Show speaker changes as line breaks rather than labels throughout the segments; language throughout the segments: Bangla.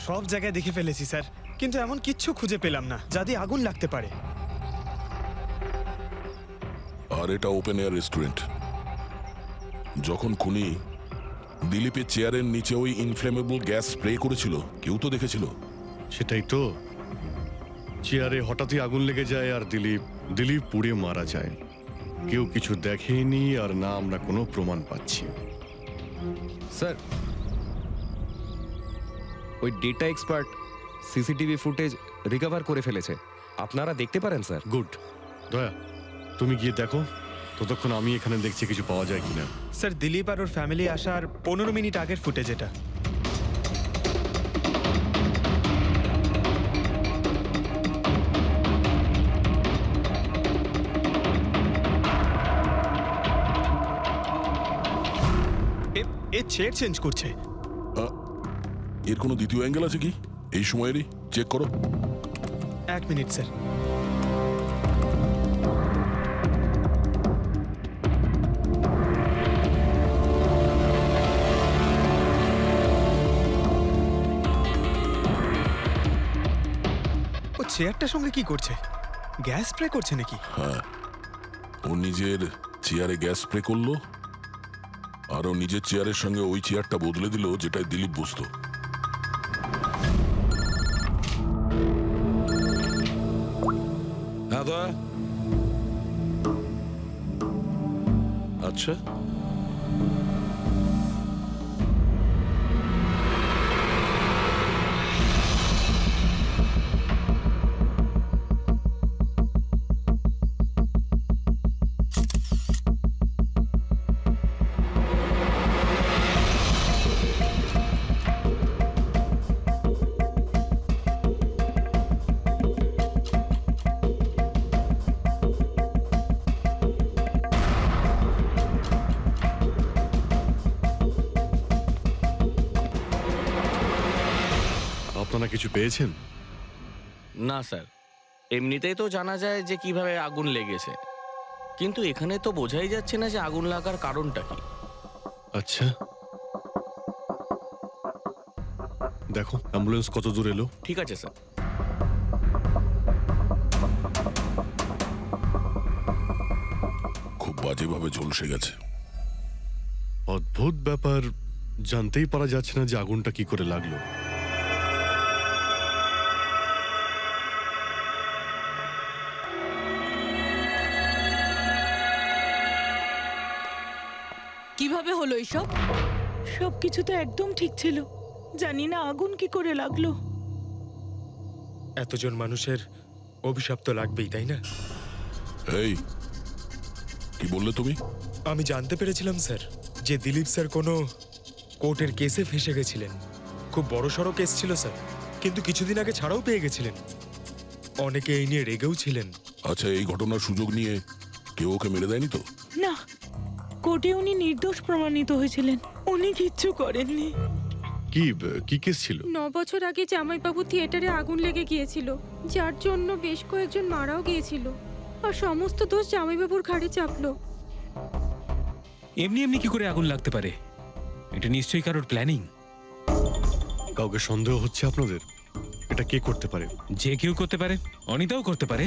সব জায়গায় দেখে ফেলেছি স্যার, কিন্তু এমন কিচ্ছু খুঁজে পেলাম না যা দিয়ে আগুন লাগতে পারে।
আর এটা ওপেন এয়ার রেস্টুরেন্ট। যখন খুনি দিলীপের চেয়ারের নিচে ওই ইনফ্লেমেবল গ্যাস স্প্রে করেছিল, কেউ তো দেখেছিল।
সেটাই তো, চেয়ারে হঠাৎই আগুন লেগে যায় আর দিলীপ পুড়ে মারা যায়। কেউ কিছু দেখেনি আর না আমরা কোনো প্রমাণ পাচ্ছি।
স্যার, ওই data expert CCTV footage recover করে ফেলেছে, আপনারা দেখতে পারেন স্যার।
গুড। দয়া, তুমি গিয়ে দেখো, ততক্ষণ আমি এখানে দেখছি কিছু পাওয়া যায় কিনা।
স্যার, দিলীপ আর ওর ফ্যামিলি আসার 15 মিনিট আগের ফুটেজ এটা। এ চেয়ার চেঞ্জ করছে।
এর কোনো দ্বিতীয় অ্যাঙ্গেল আছে কি এই সময়েরই? চেক করো।
1 মিনিট স্যার। ও চেয়ারটার সঙ্গে কি করছে? গ্যাস স্প্রে করছে নাকি?
হ্যাঁ, ও নিজের চেয়ারে গ্যাস স্প্রে করলো আর ও নিজের চেয়ারের সঙ্গে ওই চেয়ারটা বদলে দিল যেটাই দিলীপ বসতো।
হ্যাঁ দয়া। আচ্ছা,
আপনারা কিছু পেয়েছেন?
না স্যার, এমনিতেই তো জানা যায় যে কিভাবে আগুন লেগেছে, কিন্তু এখানে তো বোঝাই যাচ্ছে না যে আগুন লাগার কারণটা কি।
আচ্ছা, দেখো অ্যাম্বুলেন্স কত দূর এলো।
ঠিক আছে স্যার।
খুব বাজেভাবে ঝলসে গেছে।
অদ্ভুত ব্যাপার, জানতেই পারা যাচ্ছে না যে আগুনটা কি করে লাগলো।
কিভাবে হলো এইসব?
সবকিছু তো একদম ঠিক ছিল, জানি না আগুন কি করে লাগলো।
এতজন মানুষের অভিশাপ তো লাগবেই, তাই না?
এই, কি বললে তুমি?
আমি জানতে পেরেছিলাম স্যার যে দিলীপ স্যার কোনো কোর্টের কেসে ফেঁসে গেছিলেন। খুব বড়সড় কেস ছিল স্যার, কিন্তু কিছুদিন আগে ছাড়াও পেয়ে গেছিলেন। অনেকে এই নিয়ে রেগেও ছিলেন।
আচ্ছা, এই ঘটনার সুযোগ নিয়ে কেউ ওকে মেরে দেয়নি তো?
না, কোর্টে উনি নির্দোষ প্রমাণিত হয়েছিলেন, উনি কিচ্ছু করেননি।
কি কেস ছিল?
9 বছর আগে জামাইবাবু থিয়েটারে আগুন লেগে গিয়েছিল, যার জন্য বেশ কয়েকজন মারাও গিয়েছিল, আর সমস্ত দোষ জামাইবাবুর ঘাড়ে চাপলো।
এমনি এমনি কি করে আগুন লাগতে পারে? এটা নিশ্চয়ই কারোর প্ল্যানিং।
কাউকে সন্দেহ হচ্ছে আপনাদের? এটা কে করতে পারে?
যে কেউ করতে পারে, অনিতাও করতে পারে।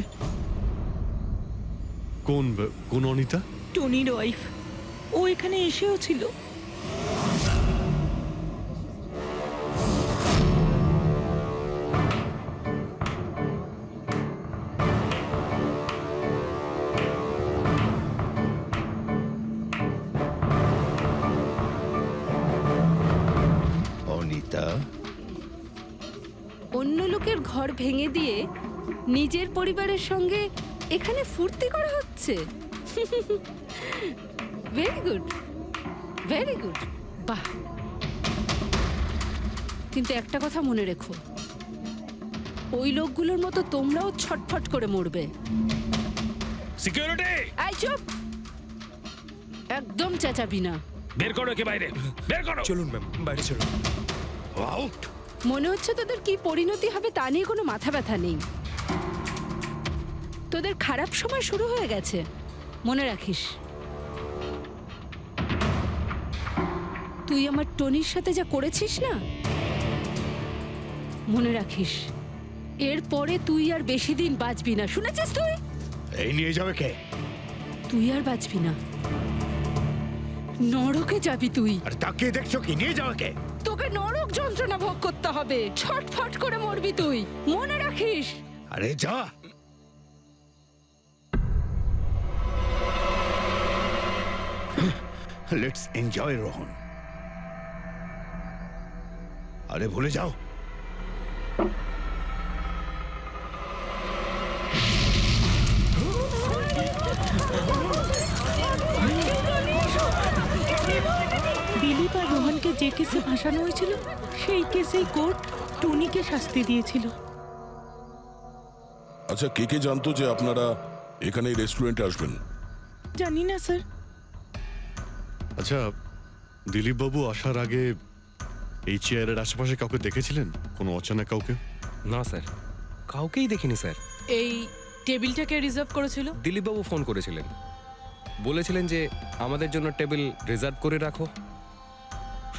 কোন অনিতা?
টনির ওয়াইফ, ও এখানে এসেও ছিল।
অনিতা,
অন্য লোকের ঘর ভেঙে দিয়ে নিজের পরিবারের সঙ্গে এখানে ফুর্তি করা হচ্ছে। ভেরি গুড, ভেরি গুড, বাহ। কিন্তু একটা কথা মনে রেখো, ওই লোকগুলোর মতো তোমরাও ছটফট করে মরবে।
সিকিউরিটি,
এই চুপ, একদম চেঁচাবি না।
বের করো একে বাইরে, বের করো।
চলুন ম্যাম, বাইরে চলুন।
আউট।
মনে হচ্ছে তোদের কি পরিণতি হবে তা নিয়ে কোনো মাথা ব্যথা নেই। তোদের খারাপ সময় শুরু হয়ে গেছে, মনে রাখিস। তুই আমার টনির সাথে যা করেছিস না, মনে রাখিস এরপরে তুই আর বেশি দিন বাঁচবি না, শুনেছিস? তুই
এই নিয়ে যাবে কে?
তুই আর বাঁচবি না, নরকে যাবি তুই।
আর তাকিয়ে দেখছো কি? নিয়ে যাবে কে?
তোকে নরক যন্ত্রণা ভোগ করতে হবে, ছটফট করে মরবি তুই, মনে রাখিস।
আরে যা। Let's enjoy Rohan. আরে ভুলে যাও।
দিলীপ আর রোহনকে যে কেসে ভাসানো হয়েছিল সেই কেসেই কোর্ট টনিকে শাস্তি দিয়েছিল।
আচ্ছা, কে কে জানতো যে আপনারা এখানে এই রেস্টুরেন্টে আসবেন?
জানি না স্যার।
আচ্ছা, দিলীপ বাবু আসার আগে এই চেয়ারের আশেপাশে কাউকে দেখেছিলেন? কোনো অচেনা কাউকে?
না স্যার, কাউকেই দেখিনি স্যার।
এই টেবিলটাকে রিজার্ভ করেছিল?
দিলীপবাবু ফোন করেছিলেন, বলেছিলেন যে আমাদের জন্য টেবিল রিজার্ভ করে রাখো।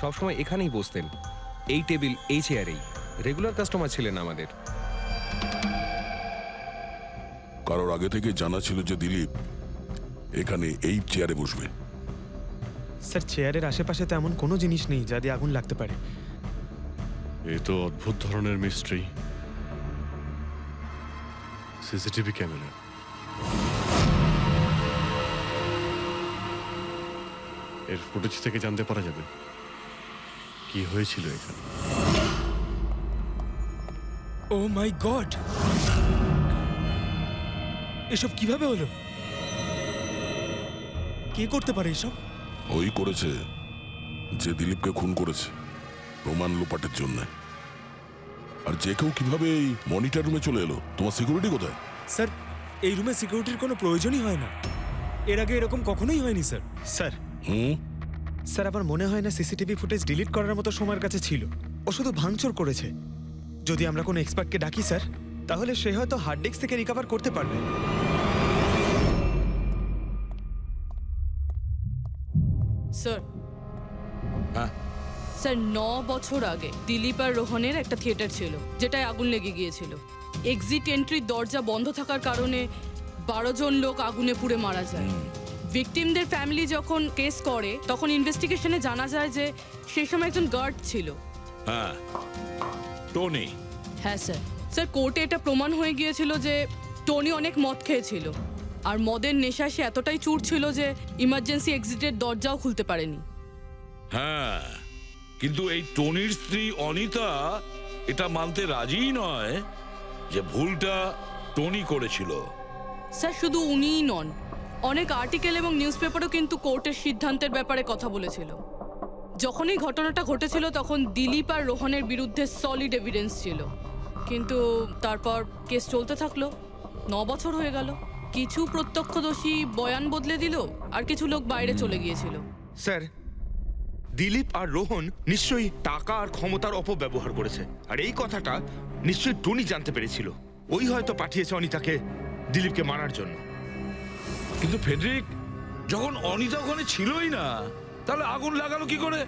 সবসময় এখানেই বসতেন, এই টেবিল এই চেয়ারেই। রেগুলার কাস্টমার ছিলেন আমাদের।
কারোর আগে থেকে জানা ছিল যে দিলীপ এখানে এই চেয়ারে বসবে?
স্যার, চেয়ারের আশেপাশে তো এমন কোনো জিনিস নেই যা দিয়ে আগুন লাগতে পারে।
এ তো অদ্ভুত ধরনের মিস্ট্রি। CCTV camera. এর ফুটেজ থেকে জানতে পারা যাবে কি হয়েছিল এখানে।
ও মাই গড, এসব কিভাবে হলো? কে করতে পারে এসব?
ওই করেছে যে দিলীপকে খুন করেছে প্রমাণ লোপাটের জন্য। আর যে কেউ কিভাবে এই মনিটর রুমে চলে এলো? তোমার সিকিউরিটি কোথায়?
স্যার, এই রুমে সিকিউরিটির কোনো প্রয়োজনই হয় না। এর আগে এরকম কখনোই হয়নি স্যার। স্যার স্যার আমার মনে হয় না সিসিটিভি ফুটেজ ডিলিট করার মতো সময়ের কাছে ছিল। ও শুধু ভাঙচুর করেছে। যদি আমরা কোনো এক্সপার্টকে ডাকি স্যার, তাহলে সে হয়তো হার্ড ডিস্ক থেকে রিকভার করতে পারবে।
স্যার, স্যার 9 বছর আগে দিলীপ আর রোহনের একটা থিয়েটার ছিল যেটায় আগুন লেগে গিয়েছিল। এক্সিট এন্ট্রির দরজা বন্ধ থাকার কারণে 12 জন লোক আগুনে পুড়ে মারা যায়। ভিকটিমদের ফ্যামিলি যখন কেস করে তখন ইনভেস্টিগেশনে জানা যায় যে সেই সময় একজন গার্ড ছিল।
হ্যাঁ, টনি।
হ্যাঁ স্যার। স্যার, কোর্টে এটা প্রমাণ হয়ে গিয়েছিল যে টনি অনেক মদ খেয়েছিল, আর মদের নেশায় সে এতটাই চুর ছিল যে ইমার্জেন্সি এক্সিটের দরজাও খুলতে পারেনি।
হ্যাঁ, কিন্তু এই টনির স্ত্রী অনিতা এটা মানতে রাজিই নয় যে ভুলটা টনি করেছিল।
স্যার, শুধু উনিই নন, অনেক আর্টিকেল এবং নিউজ পেপারও কিন্তু কোর্টের সিদ্ধান্তের ব্যাপারে কথা বলেছিল। যখন এই ঘটনাটা ঘটেছিল তখন দিলীপ আর রোহনের বিরুদ্ধে সলিড এভিডেন্স ছিল, কিন্তু তারপর কেস চলতে থাকলো। 9 বছর হয়ে গেল। কিছু প্রত্যক্ষদর্শী বয়ান বদলে দিল, আর কিছু লোক বাইরে চলে গিয়েছিল।
স্যার, দিলীপ আর রোহন নিশ্চয়ই টাকা আর ক্ষমতার অপব্যবহার করেছে, আর এই কথাটা নিশ্চয়ই টনি জানতে পেরেছিল। ওই হয়তো পাঠিয়েছে অনিতাকে দিলীপকে মারার জন্য।
কিন্তু ফেডরিক, যখন অনিতা ওখানে ছিলই না, তাহলে আগুন লাগালো কি করে?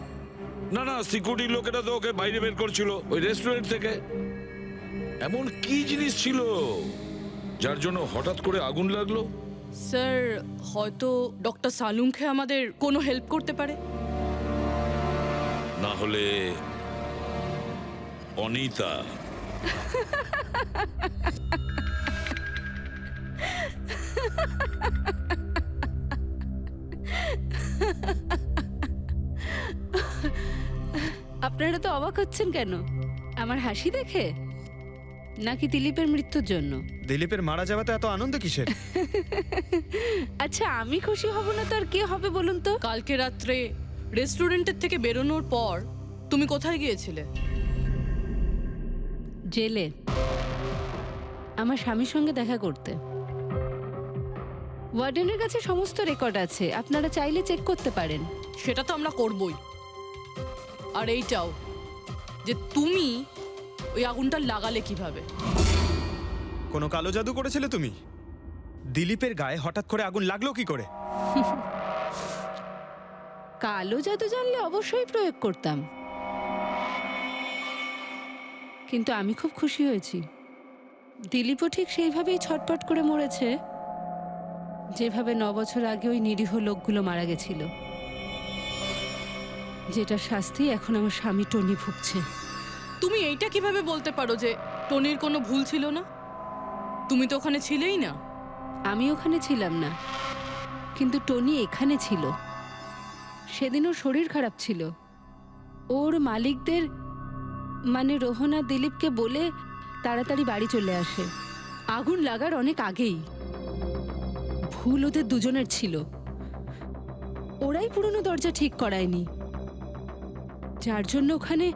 না না, সিকিউরিটি লোকেরা তো ওকে বাইরে বের করছিল ওই রেস্টুরেন্ট থেকে। এমন কি জিনিস ছিল যার জন্য হঠাৎ করে আগুন লাগলো?
স্যার, হয়তো ডক্টর সালুংখে আমাদের কোনো হেল্প করতে পারে।
না হলে অনিতা।
আপনারা তো অবাক হচ্ছেন কেন? আমার হাসি দেখে নাকি দিলীপের মৃত্যুর জন্য?
দিলীপের মারা যাওয়াতে এত আনন্দ কিসের?
আচ্ছা, আমি খুশি হব না তো আর কে হবে বলুন তো?
কালকে রাত্রে রেস্টুরেন্টের থেকে বেরোনোর পর তুমি কোথায় গিয়েছিলে?
জেলে আমার স্বামীর সঙ্গে দেখা করতে। ওয়ার্ডেনের কাছে সমস্ত রেকর্ড আছে, আপনারা চাইলে চেক করতে পারেন।
সেটা তো আমরা করবই। আর এইটাও যে তুমি ওই আগুনটা লাগালে কিভাবে?
কোনো কালো জাদু করেছিলে তুমি? দিলীপের গায়ে হঠাৎ করে আগুন লাগলো কি করে?
কালো জাদু জানলে অবশ্যই প্রয়োগ করতাম। কিন্তু আমি খুব খুশি হয়েছি। দিলীপও ঠিক সেইভাবেই ছটপট করে মরেছে, যেভাবে 9 বছর আগে ওই নিরীহ লোকগুলো মারা গেছিল, যেটা শাস্তি এখন আমার স্বামী টনি ভুগছে।
তুমি এইটা কিভাবে বলতে পারো যে টনির কোনো ভুল ছিল না? তুমি তো ওখানে ছিলেই না।
আমি ওখানে ছিলাম না, কিন্তু টনি এখানে ছিল। সেদিন ওর শরীর খারাপ ছিল। ওর মালিকদের মানে রোহন আর দিলীপকে বলে তাড়াতাড়ি বাড়ি চলে আসে, আগুন লাগার অনেক আগেই। ভুল ওদের দুজনের ছিল, ওরাই পুরনো দরজা ঠিক করায়নি, যার জন্য ওখানে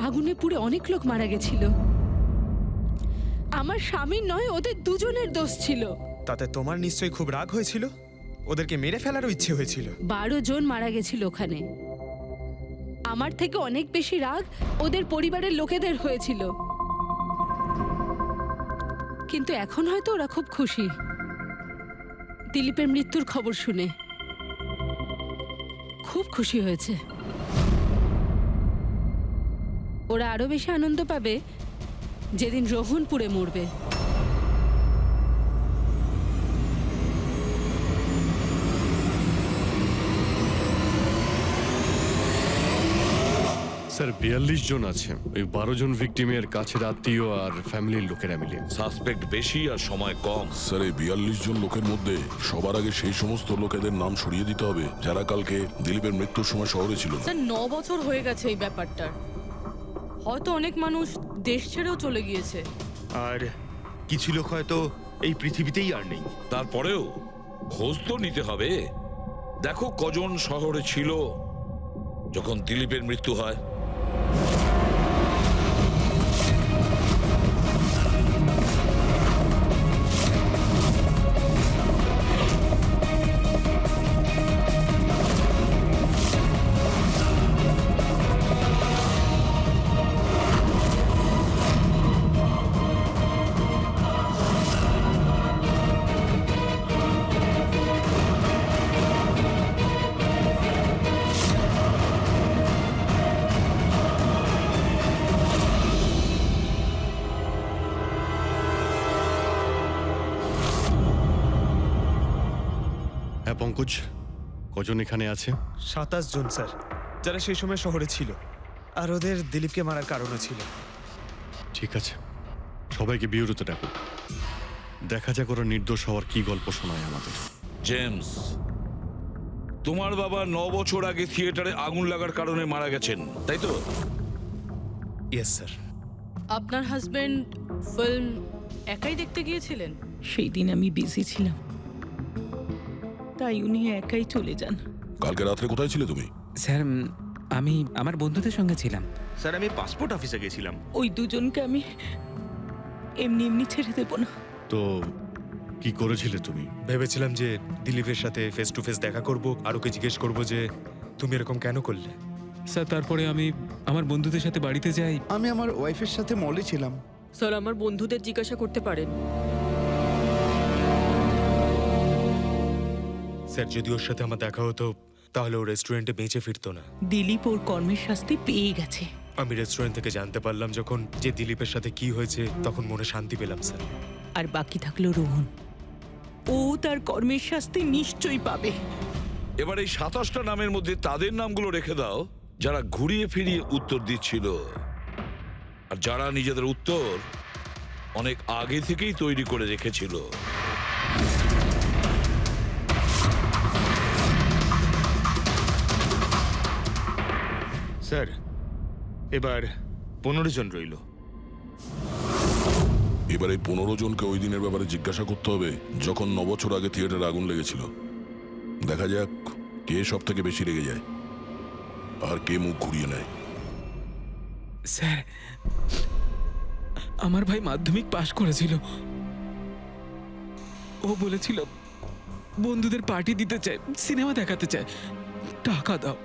আগুনে পুড়ে অনেক লোক মারা গেছিল। আমার স্বামীর নয়, ওদের দুজনের দোষ ছিল।
তাতে তোমার নিশ্চয়ই খুব রাগ হয়েছিল, ওদেরকে মেরে ফেলারও ইচ্ছে হয়েছিল।
12 জন মারা গেছিল ওখানে। আমার থেকে অনেক বেশি রাগ ওদের পরিবারের লোকেদের হয়েছিল। কিন্তু এখন হয়তো ওরা খুব খুশি দিলীপের মৃত্যুর খবর শুনে। খুব খুশি হয়েছে। ওরা আরো বেশি আনন্দ পাবে যেদিন রোহন পুড়ে মরবে।
স্যার 42 জন আছে, ওই 12 জন ভিকটিমের কাছের আত্মীয় আর ফ্যামিলির লোকেরা মিলে।
সাসপেক্ট বেশি আর সময় কম।
স্যার এই 42 জন লোকের মধ্যে সবার আগে সেই সমস্ত লোকেদের নাম সরিয়ে দিতে হবে যারা কালকে দিলীপের মৃত্যুর সময় শহরে ছিল না।
স্যার 9 বছর হয়ে গেছে এই ব্যাপারটার। হয়তো অনেক মানুষ দেশ ছেড়েও চলে গিয়েছে,
আর কিছু লোক হয়তো এই পৃথিবীতেই আর নেই।
তারপরেও খোঁজ তো নিতে হবে। দেখো কজন শহরে ছিল যখন দিলীপের মৃত্যু হয়।
হ্যাঁ পঙ্কজ, কজন এখানে আছে?
27 জন স্যার, যারা সেই সময় শহরে ছিল, আর ওদের দিলীপকে মারার কারণও ছিল।
ঠিক আছে, সবাইকে বিউরোতে ডাকো। দেখা যাক ওরা নির্দোষ হওয়ার কি গল্প শোনায় আমাদের।
জেমস, তোমার বাবা 9 বছর আগে থিয়েটারে আগুন লাগার কারণে মারা গেছেন, তাই তো?
Yes sir.
আপনার হাজবেন্ড ফিল্ম একাই দেখতে গিয়েছিলেন?
সেই দিন আমি বিজি ছিলাম, তাই উনি একাই চলে যান।
কালকে রাত্রে কোথায় ছিলে তুমি?
স্যার আমি আমার বন্ধুদের সঙ্গে ছিলাম।
স্যার আমি পাসপোর্ট অফিসে গেছিলাম।
ওই দুজনকে আমি এমনি এমনি ছেড়ে দেব না।
তো কি করেছিলে তুমি?
ভেবেছিলাম যে দিলীপের সাথে ফেস টু ফেস দেখা করব, আর ওকে জিজ্ঞেস করব যে তুমি এরকম কেন করলে।
স্যার তারপরে আমি আমার বন্ধুদের সাথে বাড়িতে যাই।
আমি আমার ওয়াইফের সাথে মলে ছিলাম।
স্যার আমার বন্ধুদের জিজ্ঞাসা করতে পারেন।
স্যার যদি ওর সাথে আমার দেখা হতো তাহলে ও রেস্টুরেন্টে বেঁচে ফিরতো না।
দিলীপ ওর কর্মের শাস্তি পেয়ে গেছে।
আমি রেস্টুরেন্ট থেকে জানতে পারলাম যখন যে দিলীপের সাথে কি হয়েছে, তখন মনে শান্তি পেলাম স্যার।
আর বাকি থাকলো রোহন, ও তার কর্মের শাস্তি নিশ্চয়ই পাবে।
এবার এই 27টা নামের মধ্যে তাদের নামগুলো রেখে দাও যারা ঘুরিয়ে ফিরিয়ে উত্তর দিচ্ছিল, আর যারা নিজেদের উত্তর অনেক আগে থেকেই তৈরি করে রেখেছিল।
স্যার এবার 15 জন রইল।
এবার এই 15 জনকে ওই দিনের ব্যাপারে জিজ্ঞাসা করতে হবে যখন 9 বছর আগে থিয়েটারে আগুন লেগেছিল। দেখা যাক কে সব থেকে বেশি রেগে যায় আর কে মুখ ঘুরিয়ে নেয়।
স্যার আমার ভাই মাধ্যমিক পাশ করেছিল। ও বলেছিল বন্ধুদের পার্টি দিতে চায়, সিনেমা দেখাতে চায়, টাকা দাও।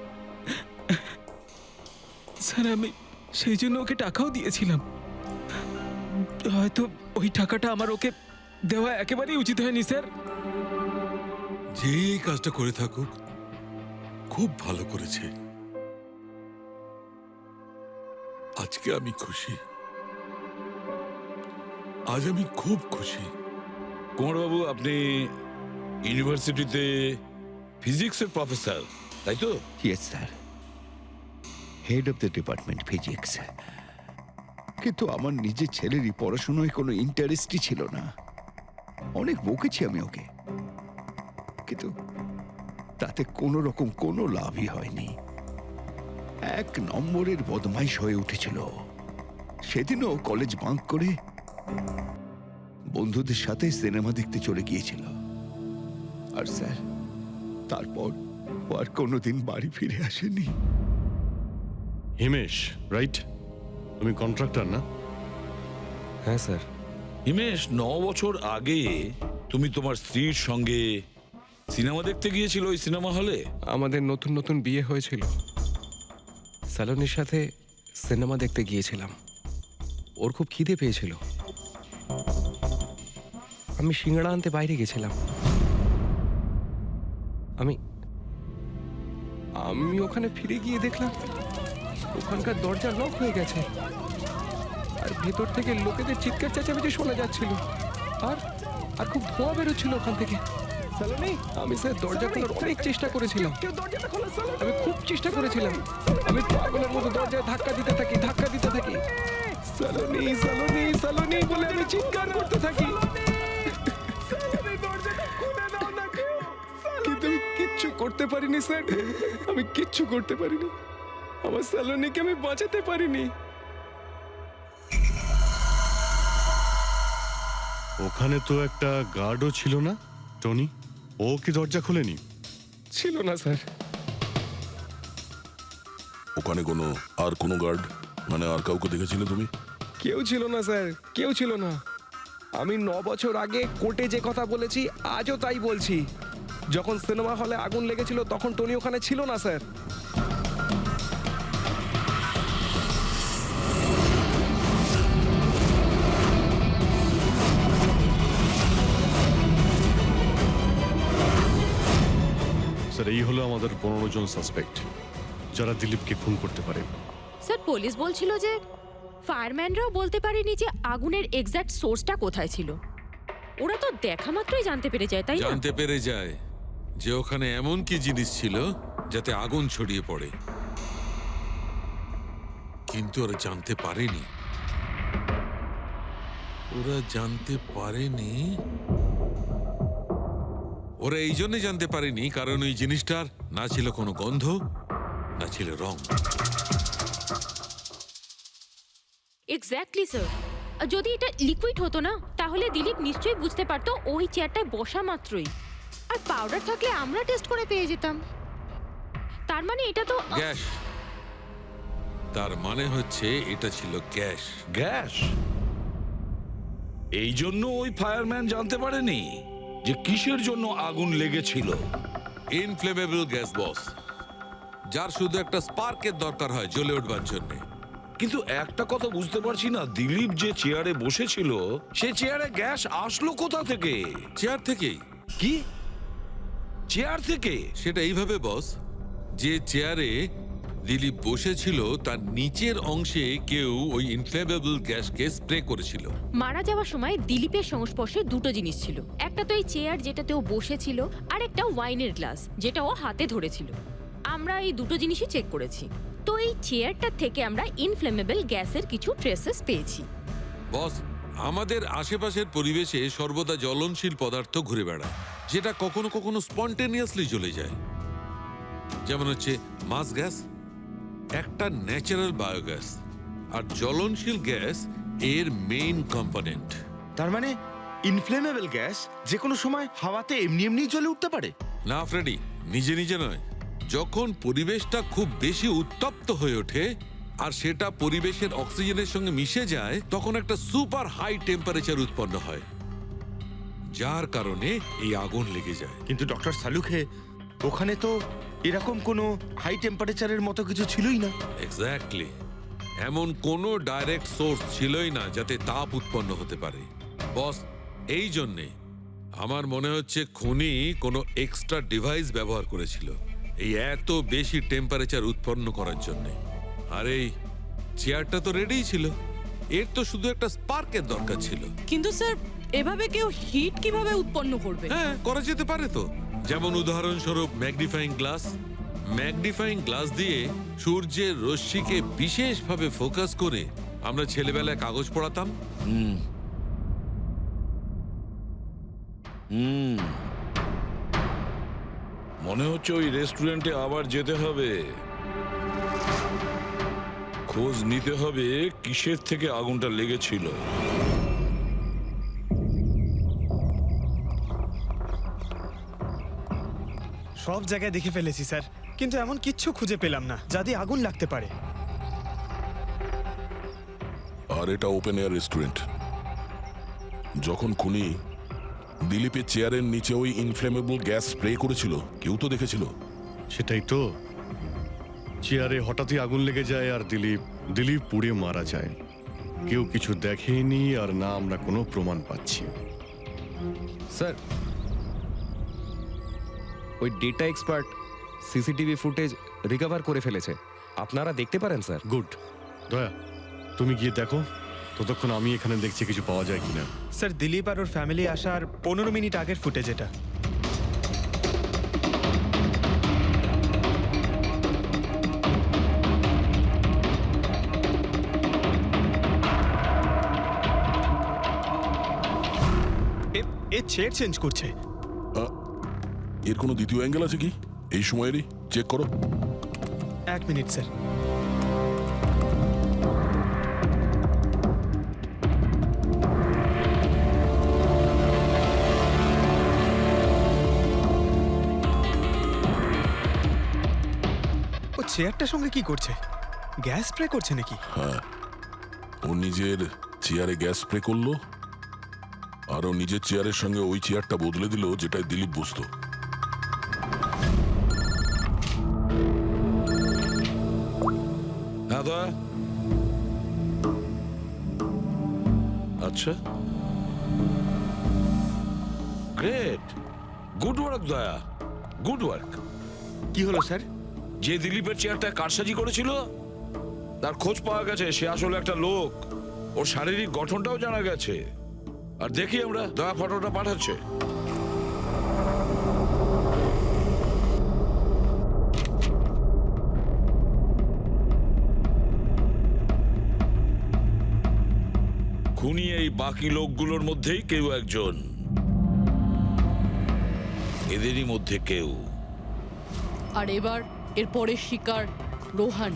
স্যার আমি সেই জন্য ওকে টাকাও দিয়েছিলাম। হয়তো ওই টাকাটা আমার ওকে দেওয়া একেবারেই উচিত হয়নি স্যার।
যে এই কাজটা করে থাকুক খুব ভালো করেছে। আজ আজকে আমি খুশি, আজ আমি খুব খুশি।
কুমারবাবু, আপনি ইউনিভার্সিটিতে ফিজিক্সের প্রফেসর, তাই তো?
Yes sir, head of the department physics. কিন্তু আমার নিজের ছেলেরই পড়াশোনায় কোনো ইন্টারেস্টই ছিল না। অনেক বকেছি আমি ওকে, কিন্তু তাতে কোনো রকম কোনো লাভই হয়নি। 1 নম্বরের বদমাইশ হয়ে উঠেছিল। সেদিনও কলেজ বাঙ্ক করে বন্ধুদের সাথে সিনেমা দেখতে চলে গিয়েছিল। আর স্যার, তারপর ও আর কোনোদিন বাড়ি ফিরে আসেনি।
হিমেশ, রাইট? তুমি কন্ট্রাক্টর না?
হ্যাঁ স্যার।
হিমেশ, 9 বছর আগে তুমি তোমার স্ত্রীর সঙ্গে সিনেমা দেখতে গিয়েছিল ওই সিনেমা হলে।
আমাদের নতুন নতুন বিয়ে হয়েছিল, স্যালোনির সাথে সিনেমা দেখতে গিয়েছিলাম। ওর খুব খিদে পেয়েছিল, আমি সিঙ্গাড়া আনতে বাইরে গেছিলাম। আমি আমি ওখানে ফিরে গিয়ে দেখলাম ওখানকার দরজা লক হয়ে গেছে, আর ভেতর থেকে লোকেদের চিৎকার চেঁচামেচি শোনা যাচ্ছিল, আর আর খুব ধোঁয়া বেরোচ্ছিল ওখান থেকে। সালোনি, আমি স্যার দরজা খোলার অনেক চেষ্টা করেছিলাম, আমি খুব চেষ্টা করেছিলাম। আমি পাগলের মতো দরজায় ধাক্কা দিতে থাকি। সালোনি, সালোনি, সালোনি বলে আমি চিৎকার করতে থাকি, কিন্তু আমি কিচ্ছু করতে পারিনি স্যার। আমি কিচ্ছু করতে পারিনি, আমার সালোনিকে আমি বাঁচাতে পারিনি।
ওখানে তো একটা গার্ডও ছিল না, টনি? ও কি দরজা খোলেনি?
ছিল না স্যার।
ওখানে কোনো গার্ড, মানে আর কাউকে দেখেছিলে তুমি?
কেউ ছিল না স্যার, কেউ ছিল না। আমি 9 বছর আগে কোর্টে যে কথা বলেছি আজও তাই বলছি। যখন সিনেমা হলে আগুন লেগেছিল তখন টনি ওখানে ছিল না স্যার।
স্যার, এই হলো আমাদের 15 জন সাসপেক্ট যারা দিলীপকে খুন করতে পারে।
স্যার, পুলিশ বলছিল যে ফায়ারম্যানরাও বলতে পারেনি যে আগুনের এক্স্যাক্ট সোর্সটা কোথায় ছিল। ওরা তো দেখা মাত্রই জানতে পেরে যায়, তাই না?
জানতে পেরে যায় যে ওখানে এমন কি জিনিস ছিল যাতে আগুন ছড়িয়ে পড়ে, কিন্তু ওরা জানতে পারেনি। ওরা এই জন্য জানতে পারেনি কারণ ওই জিনিসটার না ছিল কোনো গন্ধ, না ছিল রং।
Exactly sir. যদি এটা লিকুইড হতো না তাহলে দিলীপ নিশ্চয়ই বুঝতে পারতো ওই চেয়ারটায় বসা মাত্রই। আর পাউডার থাকলে আমরা টেস্ট করে পেয়ে যেতাম। তার মানে এটা তো
গ্যাস। তার মানে হচ্ছে এটা ছিল গ্যাস।
গ্যাস? এই জন্য ওই ফায়ারম্যান জানতে পারেনি যে কিসের জন্য আগুন লেগেছিল।
ইনফ্লেমেবল গ্যাস বস, যার শুধু একটা স্পার্কের দরকার হয় জ্বলে উঠবার জন্য।
কিন্তু একটা কথা বুঝতে পারছি না, দিলীপ যে চেয়ারে বসেছিল সে চেয়ারে গ্যাস আসলো কোথা থেকে?
চেয়ার থেকেই।
কি চেয়ার থেকে?
সেটা এইভাবে বস, যে চেয়ারে দিলীপ বসেছিল তার নিচের অংশে কেউ ওই ইনফ্লেমেবল গ্যাসকে স্প্রে করেছিল।
মারা যাওয়ার সময় দিলীপের সংস্পর্শে দুটো জিনিস ছিল। একটা তো এই চেয়ার যেটাতে ও বসেছিল, আর একটা ওয়াইনের গ্লাস যেটা ও হাতে ধরেছিল। আমরা এই দুটো জিনিসই চেক করেছি। তো এই চেয়ারটা থেকে আমরা ইনফ্লেমেবল গ্যাসের কিছু ট্রেসেস পেয়েছি।
বস, আমাদের আশেপাশের পরিবেশে সর্বদা জ্বলনশীল পদার্থ ঘুরে বেড়ায়, যেটা কখনো কখনো স্পন্টেনিয়াসলি জ্বলে যায়। যেমন হচ্ছে মাস গ্যাস, একটা ন্যাচারাল বায়োগ্যাস, আর জ্বলনশীল গ্যাস এর মেইন কম্পোনেন্ট।
তার মানে ইনফ্লেমেবল গ্যাস যে কোনো সময় হাওয়াতে এমনি এমনি জ্বলে উঠতে পারে?
না ফ্রেডি, নিজে নিজে নয়। যখন পরিবেশটা খুব বেশি উত্তপ্ত হয়ে ওঠে আর সেটা পরিবেশের অক্সিজেনের সঙ্গে মিশে যায়, তখন একটা সুপার হাই টেম্পারেচার উৎপন্ন হয়, যার কারণে এই আগুন লেগে যায়।
কিন্তু ডক্টর সালুখে, ওখানে তো এরকম কোনো হাই টেম্পারেচারের মতো কিছু ছিলই না।
এক্স্যাক্টলি, এমন কোনো ডাইরেক্ট সোর্স ছিলই না যাতে তাপ উৎপন্ন হতে পারে। বস, এই জন্যে আমার মনে হচ্ছে খুনি কোনো এক্সট্রা ডিভাইস ব্যবহার করেছিল এই এত বেশি টেম্পারেচার উৎপন্ন করার জন্য। আর এই চেয়ারটা তো রেডিই ছিল, এর তো শুধু একটা স্পার্কের দরকার ছিল।
কিন্তু স্যার এভাবে কেউ হিট কিভাবে উৎপন্ন করবে?
হ্যাঁ, করা যেতে পারে তো। যেমন উদাহরণস্বরূপ ম্যাগনিফাইং গ্লাস। ম্যাগনিফাইং গ্লাস দিয়ে সূর্যের রশ্মিকে বিশেষভাবে ফোকাস করে আমরা ছেলেবেলায় কাগজ পড়াতাম।
মনে হচ্ছে ওই রেস্টুরেন্টে আবার যেতে হবে, খোঁজ নিতে হবে কিসের থেকে আগুনটা লেগেছিল।
সব জায়গায় দেখে ফেলেছি স্যার, কিন্তু এমন কিচ্ছু খুঁজে পেলাম না যা দিয়ে আগুন লাগতে পারে।
আর এটা ওপেন এয়ার রেস্টুরেন্ট। যখন খুনি দিলীপের চেয়ারের নিচে ওই ইনফ্লেমেবল গ্যাস স্প্রে করেছিল, কেউ তো দেখেছিল।
সেটাই তো, চেয়ারে হঠাৎই আগুন লেগে যায় আর দিলীপ পুড়ে মারা যায়। কেউ কিছু দেখেনি আর না আমরা কোনো প্রমাণ পাচ্ছি।
স্যার, ওই data expert CCTV footage recover করে ফেলেছে, আপনারা দেখতে পারেন স্যার।
গুড। দয়া, তুমি গিয়ে দেখো, ততক্ষণ আমি এখানে দেখছি কিছু পাওয়া যায় কিনা।
স্যার, দিলীপ আর ওর ফ্যামিলি আসার 15 মিনিট আগের ফুটেজ এটা। এ চেয়ার চেঞ্জ করছে।
এর কোনো দ্বিতীয় অ্যাঙ্গেল আছে কি এই সময়েরই? চেক করো।
1 মিনিট স্যার। ও চেয়ারটার সঙ্গে কি করছে? গ্যাস স্প্রে করছে নাকি?
হ্যাঁ, ও নিজের চেয়ারে গ্যাস স্প্রে করলো আর ও নিজের চেয়ারের সঙ্গে ওই চেয়ারটা বদলে দিল যেটায় দিলীপ বসতো।
হ্যাঁ দয়া। আচ্ছা, গ্রেট, গুড ওয়ার্ক দয়া, গুড ওয়ার্ক।
কি হলো স্যার?
যে দিলীপের চেয়ারটা কারসাজি করেছিল তার খোঁজ পাওয়া গেছে। সে আসলে একটা লোক, ওর শারীরিক গঠনটাও জানা গেছে। আর দেখি আমরা, দয়া ফটোটা পাঠাচ্ছে। খুনি এই বাকি লোকগুলোর মধ্যেই কেউ একজন, এদেরই মধ্যে কেউ।
আর এবার এর পরের শিকার রোহান।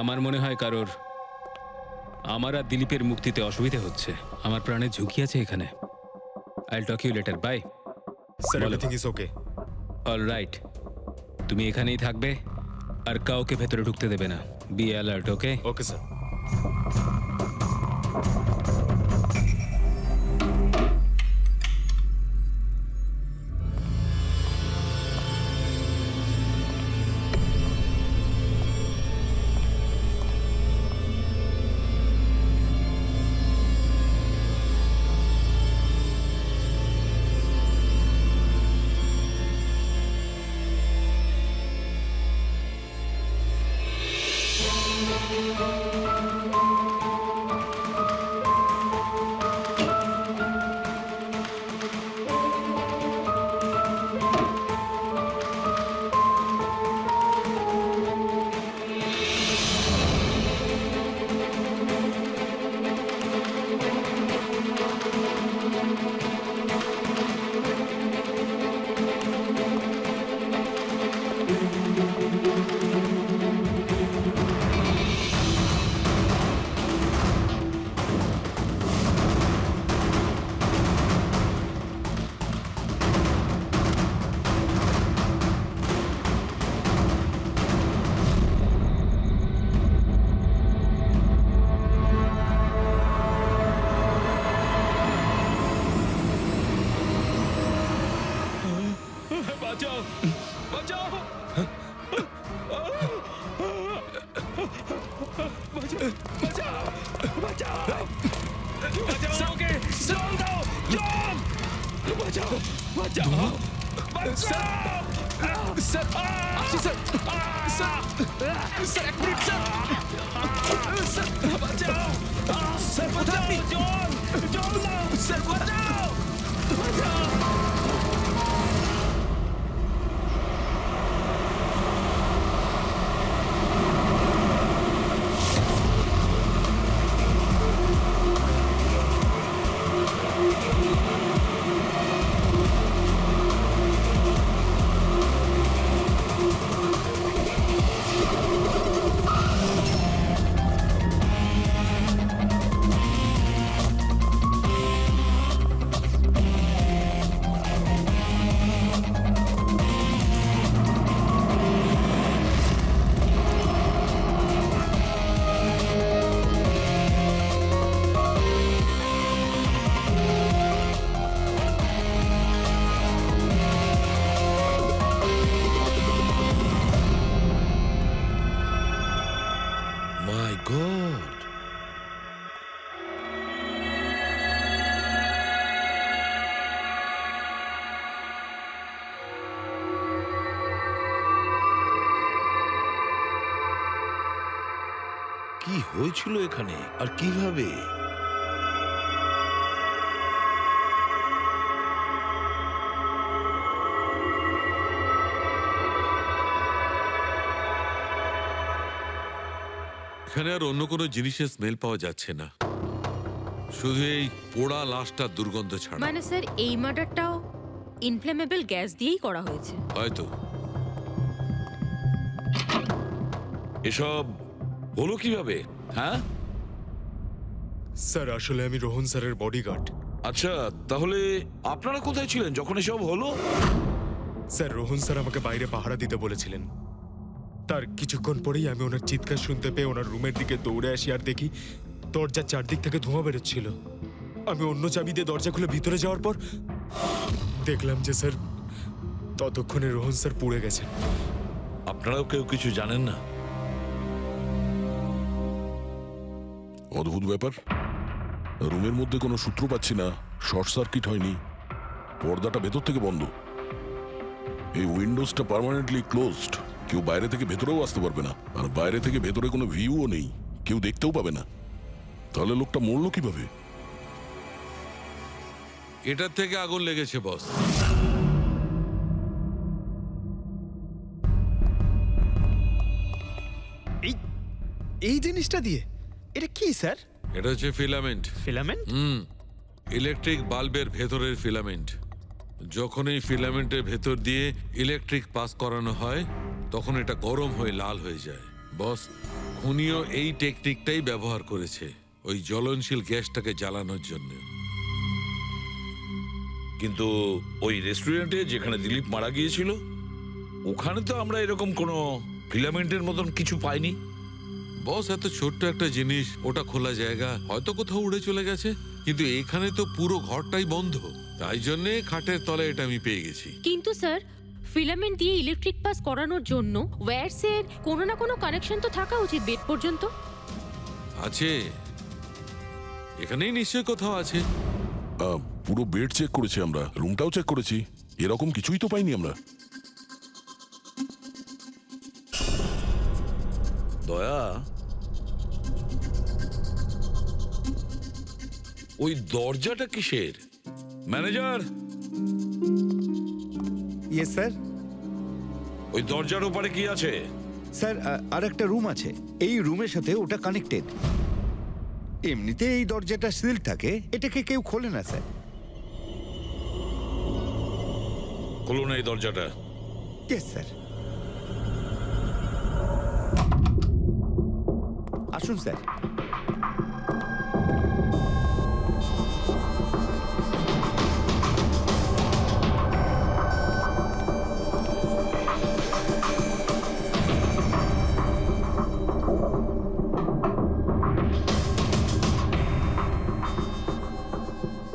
আমার মনে হয় কারোর আমার আর দিলীপের মুক্তিতে অসুবিধা হচ্ছে। আমার প্রাণে ঝুঁকি আছে এখানে। I'll talk you later, bye.
Sir, everything is okay.
All right, তুমি এখানেই থাকবে আর কাউকে ভেতরে ঢুকতে দেবে না। Be alert, okay?
Okay sir.
বাঁচাও বাঁচাও বাঁচাও ওকে জল দাও জল বাঁচাও বাঁচাও বাঁচাও
স্যার আসি স্যার স্যার স্যার এক মিনিট স্যার স্যার
বাঁচাও স্যার বাঁচাও জল জল দাও স্যার বাঁচাও বাঁচাও My God! কি হয়েছিল এখানে আর কিভাবে?
এখানে আর অন্য কোনো জিনিসের স্মেল পাওয়া যাচ্ছে না, শুধু এই পোড়া লাশটার দুর্গন্ধ ছাড়া।
মানে স্যার এই মার্ডারটাও ইনফ্লেমেবল গ্যাস দিয়েই করা হয়েছে
হয়তো।
এসব হলো কিভাবে? হ্যাঁ
স্যার আসলে আমি রোহন স্যারের বডিগার্ড।
আচ্ছা, তাহলে আপনারা কোথায় ছিলেন যখন এসব হলো?
স্যার রোহন স্যার আমাকে বাইরে পাহারা দিতে বলেছিলেন। তার কিছুক্ষণ পরেই আমি ওনার চিৎকার শুনতে পেয়ে ওনার রুমের দিকে দৌড়ে আসি আর দেখি দরজার চারদিক থেকে ধোঁয়া বেরোচ্ছিল। আমি অন্য চাবি দিয়ে দরজা খুলে ভিতরে যাওয়ার পর দেখলাম যে স্যার ততক্ষণে রোহন স্যার পুড়ে গেছেন।
আপনারাও কেউ কিছু জানেন না?
অদ্ভুত ব্যাপার, রুমের মধ্যে কোনো সূত্র পাচ্ছি না, শর্ট সার্কিট হয়নি, পর্দাটা ভেতর থেকে বন্ধ, এই উইন্ডোজটা পার্মানেন্টলি ক্লোজড, কেউ বাইরে থেকে ভেতরেও আসতে পারবে না, আর বাইরে থেকে ভেতরে কোনো ভিউও নেই, কেউ দেখতেও পাবে না। তাহলে লোকটা মরলো কিভাবে?
এটার থেকে আগুন লেগেছে বস।
এই জিনিসটা দিয়ে এটা কি স্যার?
এটা হচ্ছে ফিলামেন্ট।
ফিলামেন্ট?
ইলেকট্রিক বাল্বের ভেতরের ফিলামেন্ট। যখন এই ফিলামেন্টের ভেতর দিয়ে ইলেকট্রিক পাস করানো হয় তখন এটা গরম হয়ে লাল হয়ে যায়। বস, খুনিও এই টেকনিকটাই ব্যবহার করেছে ওই জ্বলনশীল গ্যাসটাকে জ্বালানোর জন্য।
কিন্তু ওই রেস্টুরেন্টে যেখানে দিলীপ মারা গিয়েছিল ওখানে তো আমরা এরকম কোনো ফিলামেন্টের মতন কিছু পাইনি।
বস, এত ছোট্ট একটা জিনিস, ওটা খোলা জায়গা, হয়তো কোথাও উড়ে চলে গেছে, কিন্তু এখানে তো পুরো ঘরটাই বন্ধ, তাই জন্যে খাটের তলায় এটা আমি পেয়ে গেছি।
কিন্তু স্যার ফিলামেন্ট দিয়ে ইলেকট্রিক পাস করানোর জন্য ওয়্যারসের কোনো না কোনো কানেকশন তো থাকা উচিত বেড পর্যন্ত।
আছে, এখানেই নিশ্চয় কোথাও আছে।
পুরো বেড চেক করেছি আমরা, রুমটাও চেক করেছি, এরকম কিছুই তো পাইনি আমরা।
দয়া, ওই দরজাটা কিসের? Manager,
yes sir.
ওই দরজার ওপারে কি আছে?
স্যার আর একটা রুম আছে, এই রুমের সাথে ওটা কানেক্টেড। এমনিতে এই দরজাটা সিল থাকে, এটাকে কেউ খোলে না স্যার।
খুলুন এই দরজাটা।
Yes sir. আসুন স্যার।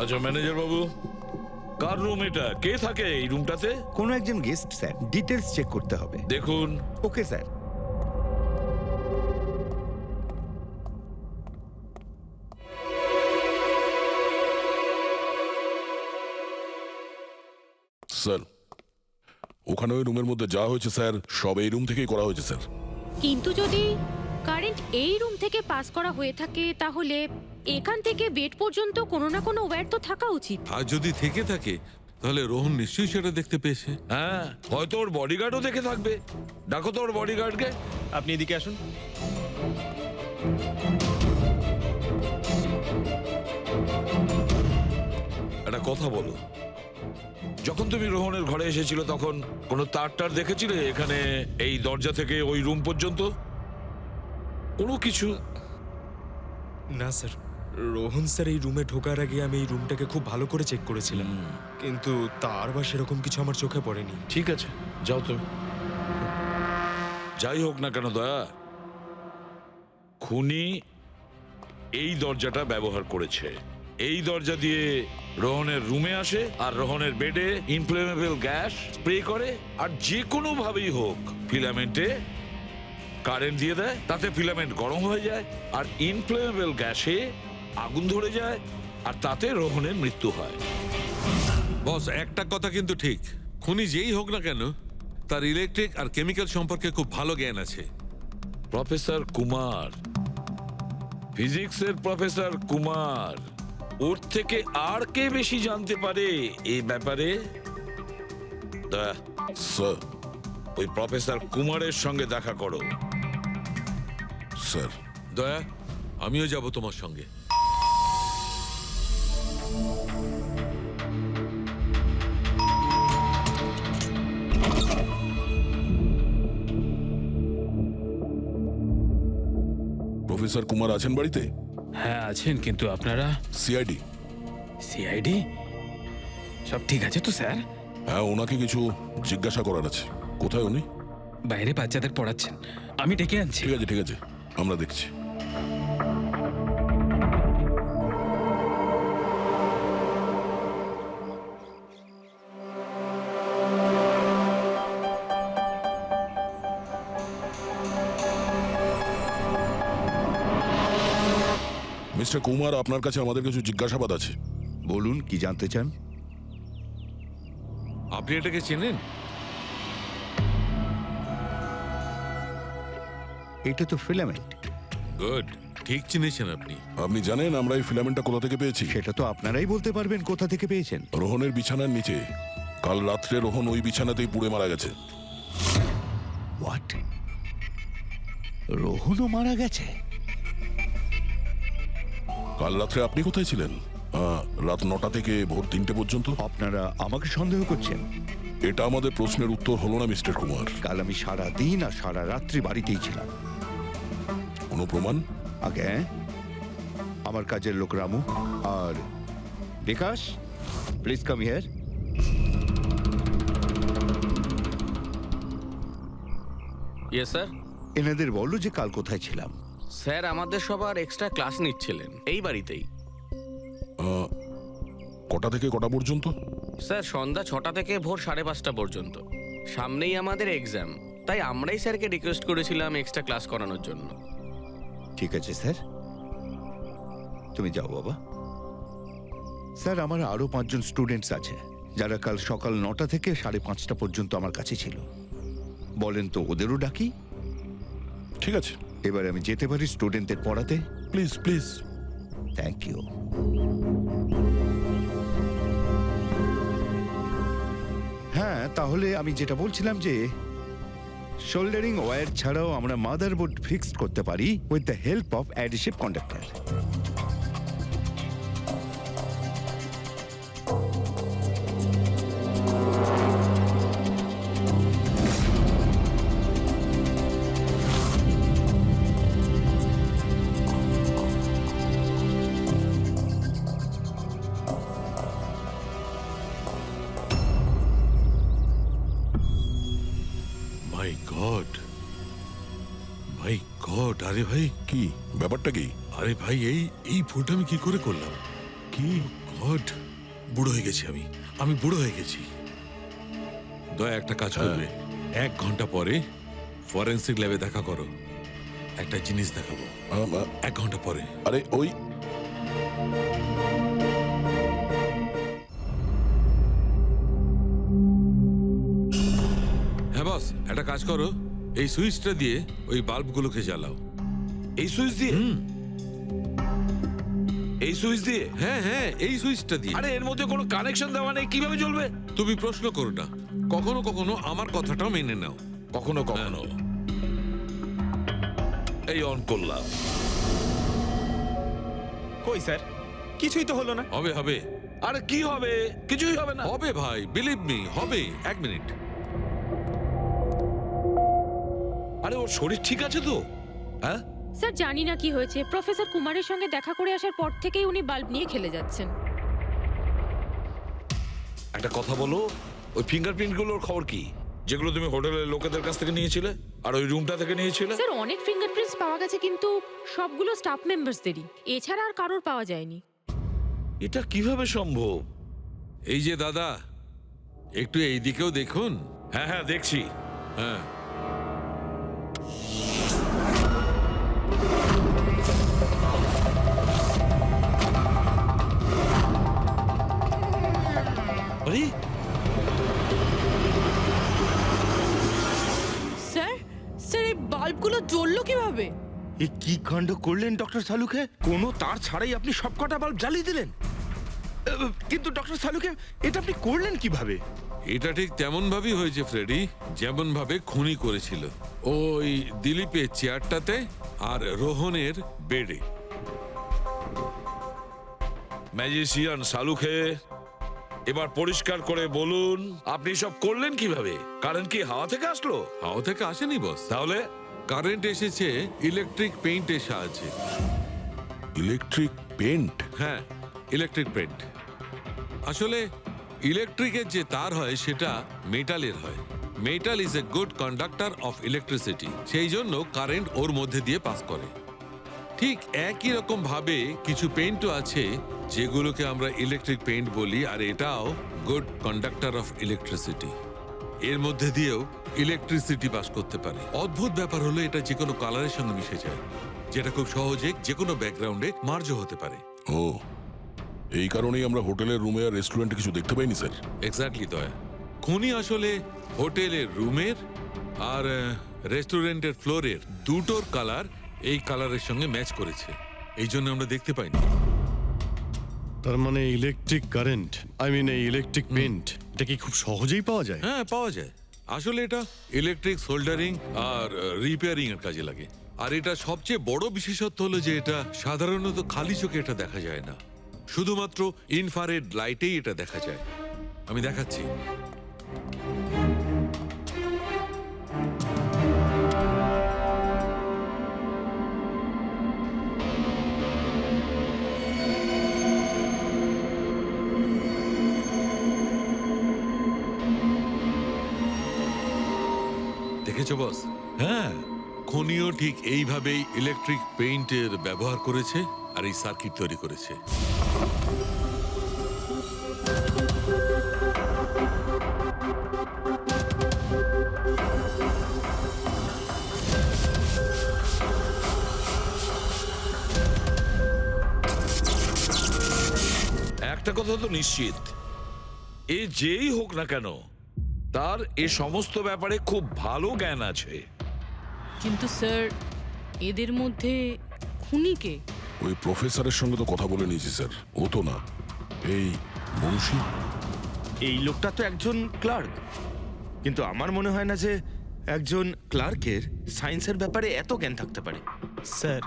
আচ্ছা ম্যানেজার বাবু, কার রুম এটা? কে থাকে এই রুমটাতে?
কোনো একজন গেস্ট স্যার, ডিটেলস চেক করতে হবে।
দেখুন।
Okay sir.
স্যার, ওখানে ওই রুমের মধ্যে যা হয়েছে স্যার, সব এই রুম থেকেই করা হয়েছে স্যার।
কিন্তু যদি কারেন্ট এই রুম থেকে পাস করা হয়ে থাকে তাহলে এখান থেকে বেড পর্যন্ত কোনো না কোনো ওয়্যার তো থাকা উচিত।
আর যদি থেকে থাকে তাহলে রোহন নিশ্চয়ই সেটা দেখতে পেয়েছে।
হ্যাঁ, হয়তো ওর বডিগার্ডও দেখে থাকবে। ডাকো তো ওর বডিগার্ডকে।
আপনি এদিকে আসুন।
একটা কথা বলো, যখন তুমি রোহনের ঘরে এসেছিল তখন কোনো তার দেখেছিলে এখানে, এই দরজা থেকে ওই রুম পর্যন্ত কোনো কিছু?
না স্যার, রোহন স্যার এই রুমে ঢোকার আগে আমি এই রুমটাকে খুব ভালো করে চেক করেছিলাম, কিন্তু তার বা সেরকম কিছু আমার চোখে পড়েনি।
ঠিক আছে, যাও তুমি। যাই হোক না কেন দয়া, খুনি এই দরজাটা ব্যবহার করেছে। এই দরজা দিয়ে রোহনের রুমে আসে আর রোহনের বেডে ইনফ্লেমেবল গ্যাস স্প্রে করে, আর যে কোনো ভাবেই হোক ফিলামেন্টে কারেন্ট দিয়ে দেয়, তাতে ফিলামেন্ট গরম হয়ে যায় আর ইনফ্লেমেবল গ্যাসে আগুন ধরে যায়, আর তাতে রোহনের মৃত্যু হয়।
বস, একটা কথা কিন্তু ঠিক, খুনি যেই হোক না কেন তার ইলেকট্রিক আর কেমিক্যাল সম্পর্কে খুব ভালো জ্ঞান আছে।
প্রফেসর কুমার, ফিজিক্সের প্রফেসর কুমার, ওর থেকে আর কে বেশি জানতে পারে এই ব্যাপারে?
স্যার,
ওই প্রফেসর কুমারের সঙ্গে দেখা করো।
স্যার।
দয়া, আমিও যাব তোমার সঙ্গে।
প্রফেসর কুমার আছেন বাড়িতে?
হ্যাঁ আছেন, কিন্তু আপনারা?
সিআইডি।
সিআইডি? সব ঠিক আছে তো স্যার?
হ্যাঁ, ওনাকে কিছু জিজ্ঞাসা করার আছে। কোথায় উনি?
বাইরে বাচ্চাদের পড়াচ্ছেন, আমি ডেকে আনছি।
ঠিক আছে, ঠিক আছে, আমরা দেখছি। মিস্টার কুমার, আপনার কাছে আমাদের কিছু জিজ্ঞাসাবাদ আছে।
বলুন, কি জানতে চান?
আপনি এটাকে চেনেন?
এটা তো ফিলামেন্ট।
গুড, ঠিক চিনেছেন আপনি।
আপনি জানেন আমরা এই ফিলামেন্টটা কোথা থেকে পেয়েছি?
সেটা তো আপনারাই বলতে পারবেন কোথা থেকে পেয়েছেন।
রোহনের বিছানার নিচে। কাল রাত্রে রোহন ওই বিছানাতেই পুড়ে মারা গেছে।
হোয়াট? রোহনও মারা গেছে?
কাল রাত্রে আপনি কোথায় ছিলেন? রাত 9টা থেকে ভোর 3টে পর্যন্ত।
আপনারা আমাকে সন্দেহ করছেন?
এটা আমাদের প্রশ্নের উত্তর হলো না মিস্টার কুমার।
কাল আমি সারা দিন আর সারা রাত্রি বাড়িতেই ছিলাম।
কোনো প্রমাণ?
আগে আমার কাজের লোক রামু আর Bikash, please come here.
Yes sir.
এনাদের বললো যে কাল কোথায় ছিলাম।
স্যার, আমাদের সবার এক্সট্রা ক্লাস নিচ্ছিলেন এই বাড়িতেই।
কটা থেকে কটা পর্যন্ত?
স্যার, সন্ধ্যা 6টা থেকে ভোর 5:30 পর্যন্ত। সামনেই আমাদের এক্সাম, তাই আমরাই স্যারকে রিকোয়েস্ট করেছিলাম এক্সট্রা ক্লাস করানোর জন্য।
ঠিক আছে স্যার, তুমি যাও বাবা। স্যার, আমার আরো 5 জন স্টুডেন্টস আছে যারা কাল সকাল 9টা থেকে 5:30 পর্যন্ত আমার কাছে ছিল। বলেন তো ওদেরও ডাকি?
ঠিক আছে,
এবার আমি যেতে পারি স্টুডেন্টদের পড়াতে?
Please please.
Thank you. হ্যাঁ, তাহলে আমি যেটা বলছিলাম যে শোল্ডারিং ওয়্যার ছাড়াও আমরা মাদারবোর্ড ফিক্সড করতে পারি with the help of adhesive conductor.
My god, my god! আরে ভাই,
কি ব্যাপারটা? কি?
আরে ভাই, এই ভুলটা আমি কি করে করলাম?
কি?
গড, বুড়ো হয়ে গেছি আমি। আমি বুড়ো হয়ে গেছি। দয়া একটা কাজ করবে, 1 ঘন্টা পরে ফরেন্সিক ল্যাবে দেখা করো, একটা জিনিস দেখাবো। 1 ঘন্টা পরে।
আরে ওই
হ্যাঁ বস, একটা কাজ করো, এই সুইচটা দিয়ে ওই বাল্বগুলোকে জ্বালাও।
এই সুইচ দিয়ে? এই সুইচ দিয়ে?
হ্যাঁ হ্যাঁ, এই সুইচটা দিয়ে।
আরে এর মধ্যে কোনো কানেকশন দেওয়া নেই, কিভাবে জ্বলবে?
তুমি প্রশ্ন করো না, কখনো কখনো আমার কথাটাও মেনে নাও।
কখনো কখনো। এই অন করলাম।
কই স্যার, কিছুই তো হলো না।
হবে হবে।
আরে কি হবে? কিছুই হবে না।
হবে ভাই, বিলিভ মি, হবে। 1 মিনিট।
আরে ওর শরীর ঠিক আছে তো? হ্যাঁ
স্যার, জানি না কি হয়েছে, প্রফেসর কুমারের সঙ্গে দেখা করে আসার পর থেকেই উনি বাল্ব নিয়ে খেলে যাচ্ছেন।
একটা কথা বলো, ওই ফিঙ্গারপ্রিন্ট গুলোর খবর কি, যেগুলো তুমি হোটেলের লোকেদের কাছ থেকে নিয়েছিলে আর ওই রুমটা থেকে নিয়েছিলে?
স্যার, অনেক ফিঙ্গারপ্রিন্টস পাওয়া গেছে, কিন্তু সবগুলো স্টাফ মেম্বারসদেরই, এছাড়া আর কারোর পাওয়া যায়নি।
এটা কিভাবে সম্ভব?
এই যে দাদা, একটু এই দিকেও দেখুন।
হ্যাঁ হ্যাঁ দেখছি।
হ্যাঁ,
আরে
স্যার, স্যার এই বাল্বগুলো জ্বললো কিভাবে?
এ কি কাণ্ড করলেন ডক্টর সালুকে? কোনো তার ছাড়াই আপনি সবকটা বাল্ব জ্বালিয়ে দিলেন। কিন্তু ডক্টর সালুকে, এটা আপনি করলেন কিভাবে?
এটা ঠিক তেমন ভাবেই হয়েছে ফ্রেডি, যেমন ভাবে খুনি করেছিল। ওই দিলীপের চেয়ারটাতে আর রোহনের বেডে।
ম্যাজিশিয়ান সালুখে, এবার পরিষ্কার করে বলুন আপনি সব করলেন কিভাবে? কারেন্ট কি হাওয়া থেকে আসলো?
হাওয়া থেকে আসেনি বস,
তাহলে
কারেন্ট এসেছে ইলেকট্রিক পেইন্টের সাহায্যে।
Electric paint?
হ্যাঁ, ইলেকট্রিক পেইন্ট। আসলে ইলেকট্রিকের যে তার হয় সেটা মেটালের হয়। Metal is a good conductor of electricity, সেই জন্য কারেন্ট ওর মধ্যে দিয়ে পাস করে। ঠিক একই রকম ভাবে কিছু পেইন্টও আছে যেগুলোকে আমরা ইলেকট্রিক পেইন্ট বলি, আর এটাও গুড কন্ডাক্টর অফ ইলেকট্রিসিটি। এর মধ্যে দিয়েও ইলেকট্রিসিটি পাস করতে পারে। অদ্ভুত ব্যাপার হলো এটা যে কোনো কালারের সঙ্গে মিশে যায়, যেটা খুব সহজে যে কোনো ব্যাকগ্রাউন্ডে মার্জ হতে পারে।
ও, এই কারণেই আমরা হোটেলের রুমে আর রেস্টুরেন্টে কিছু দেখতে পাইনি স্যার।
এক্স্যাক্টলি দয়া, খুনি আসলে হোটেলের রুমের আর রেস্টুরেন্টের ফ্লোরের দুটোর কালার এই কালারের সঙ্গে ম্যাচ করেছে, এই জন্য আমরা দেখতে পাইনি।
তার মানে ইলেকট্রিক কারেন্ট, এই ইলেকট্রিক পেইন্ট, এটা কি খুব সহজেই পাওয়া যায়?
হ্যাঁ, পাওয়া যায়। আসলে এটা ইলেকট্রিক সোল্ডারিং আর রিপেয়ারিং এর কাজে লাগে। আর এটা সবচেয়ে বড় বিশেষত্ব হলো যে এটা সাধারণত খালি চোখে এটা দেখা যায় না, শুধুমাত্র ইনফ্রারেড লাইটেই এটা দেখা যায়। আমি দেখাচ্ছি। দেখেছো বস? হ্যাঁ, খনিও ঠিক এইভাবেই ইলেকট্রিক পেইন্টের ব্যবহার করেছে আর এই সার্কিট তৈরি করেছে।
একটা কথা তো নিশ্চিত, এ যেই হোক না কেন তার এ সমস্ত ব্যাপারে খুব ভালো জ্ঞান আছে।
কিন্তু স্যার, এদের মধ্যে খুনি কে?
ওই প্রফেসরের সঙ্গে তো কথা বলে নিয়েছি স্যার, ও তো না, এই মুন্সি।
এই লোকটা তো একজন ক্লার্ক, কিন্তু আমার মনে হয় না যে একজন ক্লার্কের সায়েন্সের ব্যাপারে এত জ্ঞান থাকতে পারে।
স্যার,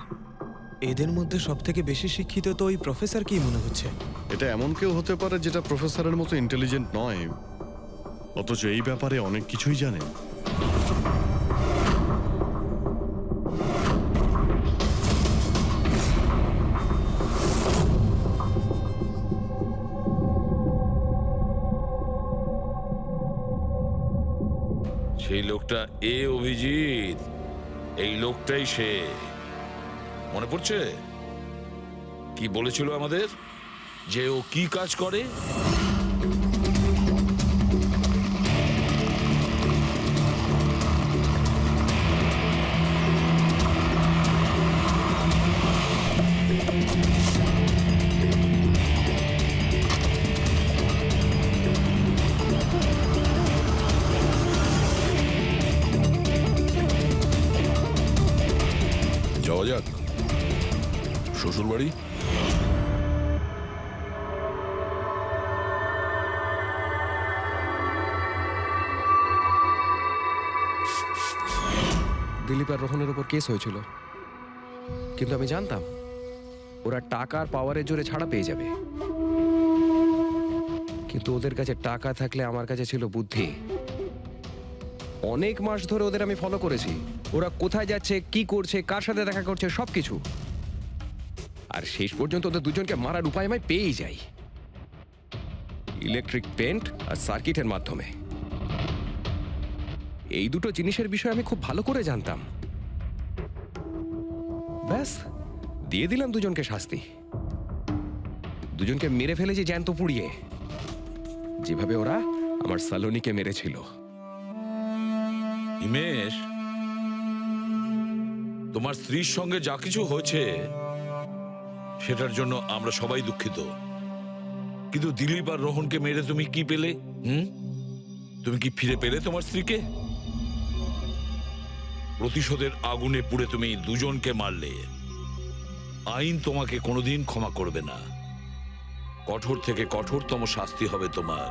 এদের মধ্যে সব থেকে বেশি শিক্ষিত তো ওই প্রফেসর কি মনে হচ্ছে।
এটা এমন কেউ হতে পারে যেটা প্রফেসরের মতো ইন্টেলিজেন্ট নয়, অথচ এই ব্যাপারে অনেক কিছুই জানে।
সেই লোকটা এ অভিজিৎ, এই লোকটাই সে। মনে পড়ছে কি বলেছিল আমাদের, যে ও কি কাজ করে?
যাক। শ্বশুর বাড়ি?
দিলীপ আর রোহনের উপর কেস হয়েছিল, কিন্তু আমি জানতাম ওরা টাকার পাওয়ারের জোরে ছাড়া পেয়ে যাবে। কিন্তু ওদের কাছে টাকা থাকলে আমার কাছে ছিল বুদ্ধি। অনেক মাস ধরে ওদের আমি ফলো করেছি, ওরা কোথায় যাচ্ছে, কি করছে, কার সাথে দেখা করছে, সবকিছু। আর শেষ পর্যন্ত ওদের দুজনকে মারার উপায় আমি পেয়েই যাই, ইলেকট্রিক পেন্ট আর সার্কিটের মাধ্যমে। এই দুটো জিনিসের বিষয়ে আমি খুব ভালো করে জানতাম। ব্যাস, দিয়ে দিলাম দুজনকে শাস্তি। দুজনকে মেরে ফেলেছি জ্যান্ত পুড়িয়ে, যেভাবে ওরা আমার সালোনিকে মেরেছিল।
হিমেশ, তোমার স্ত্রীর সঙ্গে যা কিছু হয়েছে সেটার জন্য আমরা সবাই দুঃখিত। কিন্তু দিলীপ আর রোহনকে মেরে তুমি কি পেলে? তুমি কি ফিরে পেলে তোমার স্ত্রীকে? প্রতিশোধের আগুনে পুড়ে তুমি দুজনকে মারলে। আইন তোমাকে কোনোদিন ক্ষমা করবে না। কঠোর থেকে কঠোরতম শাস্তি হবে তোমার।